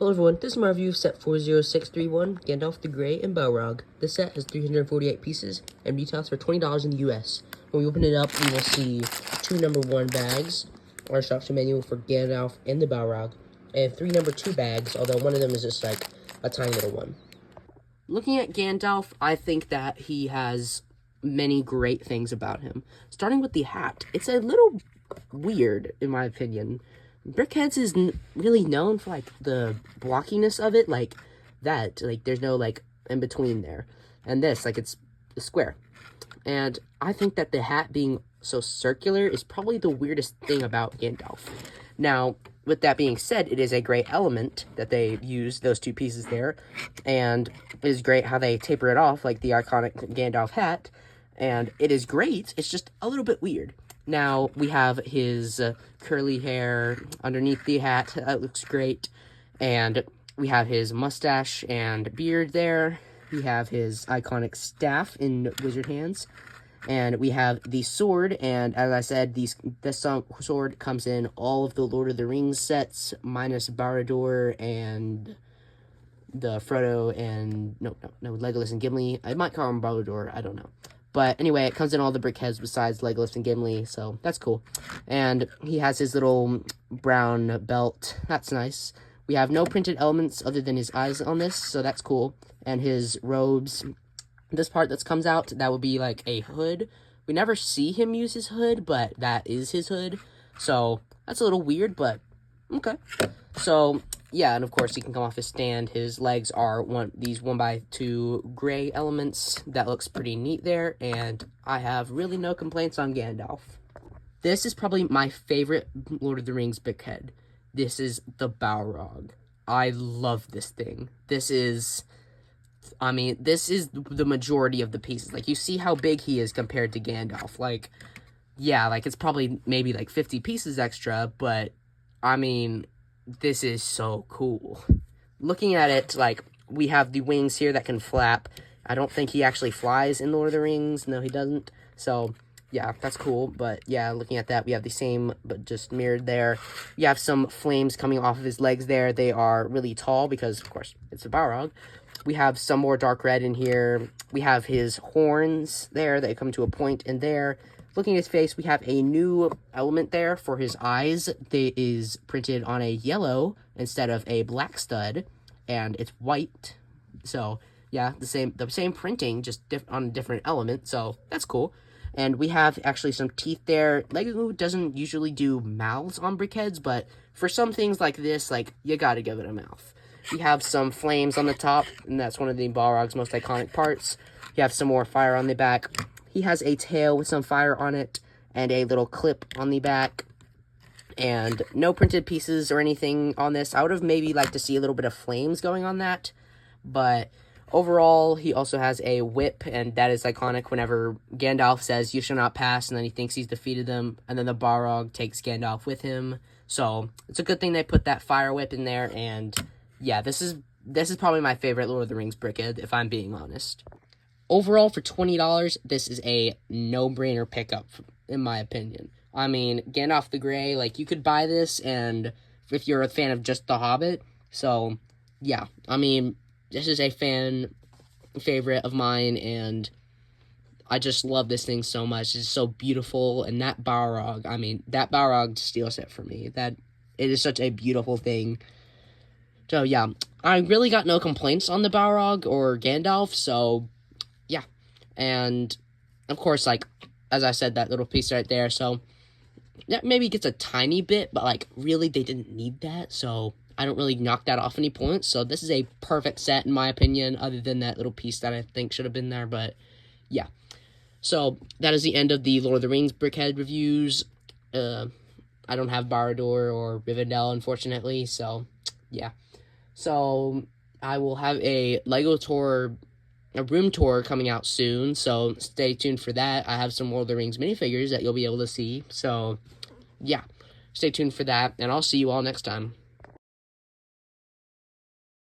Hello everyone, this is my review of set 40631, Gandalf the Grey and Balrog. This set has 348 pieces and retails for $20 in the US. When we open it up, we will see two number 1 bags, our instruction manual for Gandalf and the Balrog, and 3 number 2 bags, although one of them is just like a tiny little one. Looking at Gandalf, I think that he has many great things about him. Starting with the hat, it's a little weird in my opinion. Brickheadz is really known for, like, the blockiness of it, like, that, like, there's no, like, in between there, and this, like, it's a square, and I think that the hat being so circular is probably the weirdest thing about Gandalf. Now, with that being said, it is a great element that they use those two pieces there, and it is great how they taper it off, like the iconic Gandalf hat, and it is great, it's just a little bit weird. Now, we have his curly hair underneath the hat. That looks great. And we have his mustache and beard there. We have his iconic staff in wizard hands. And we have the sword. And as I said, this sword comes in all of the Lord of the Rings sets, minus Barad-dûr and the Frodo and... No, Legolas and Gimli. I might call him Barad-dûr. I don't know. But anyway, it comes in all the brickheads besides Legolas and Gimli, so that's cool. And he has his little brown belt. That's nice. We have no printed elements other than his eyes on this, so that's cool. And his robes. This part that comes out, that would be like a hood. We never see him use his hood, but that is his hood. So that's a little weird, but okay. So yeah, and of course he can come off his stand. His legs are these 1x2 gray elements. That looks pretty neat there, and I have really no complaints on Gandalf. This is probably my favorite Lord of the Rings brickhead. This is the Balrog. I love this thing. This is the majority of the pieces. Like, you see how big he is compared to Gandalf. Like, yeah, like, it's probably maybe like 50 pieces extra, but I mean, this is so cool. Looking at it, like, we have the wings here that can flap. I don't think he actually flies in Lord of the Rings. No, he doesn't. So, yeah, that's cool. But, yeah, looking at that, we have the same, but just mirrored there. You have some flames coming off of his legs there. They are really tall because, of course, it's a Balrog. We have some more dark red in here. We have his horns there that come to a point in there. Looking at his face, we have a new element there for his eyes. That is printed on a yellow instead of a black stud, and it's white. So, yeah, the same printing, just on a different element, so that's cool. And we have actually some teeth there. Lego doesn't usually do mouths on brickheads, but for some things like this, like, you gotta give it a mouth. We have some flames on the top, and that's one of the Balrog's most iconic parts. You have some more fire on the back. He has a tail with some fire on it, and a little clip on the back, and no printed pieces or anything on this. I would have maybe liked to see a little bit of flames going on that, but overall, he also has a whip, and that is iconic whenever Gandalf says, "You shall not pass," and then he thinks he's defeated them, and then the Balrog takes Gandalf with him. So, it's a good thing they put that fire whip in there, and yeah, this is probably my favorite Lord of the Rings brickhead, if I'm being honest. Overall, for $20, this is a no-brainer pickup, in my opinion. I mean, Gandalf the Grey, like, you could buy this, and if you're a fan of just The Hobbit, so, yeah. I mean, this is a fan favorite of mine, and I just love this thing so much. It's so beautiful, and that Balrog, I mean, that Balrog steals it for me. It is such a beautiful thing. So, yeah, I really got no complaints on the Balrog or Gandalf, so yeah. And of course, like, as I said, that little piece right there, so that maybe gets a tiny bit, but like, really, they didn't need that, so I don't really knock that off any points. So this is a perfect set in my opinion, other than that little piece that I think should have been there. But yeah, so that is the end of the Lord of the Rings brickhead reviews. I don't have Barad-dûr or Rivendell, unfortunately, so yeah. So I will have a room tour coming out soon, so stay tuned for that. I have some Lord of the Rings minifigures that you'll be able to see, so yeah, stay tuned for that, and I'll see you all next time.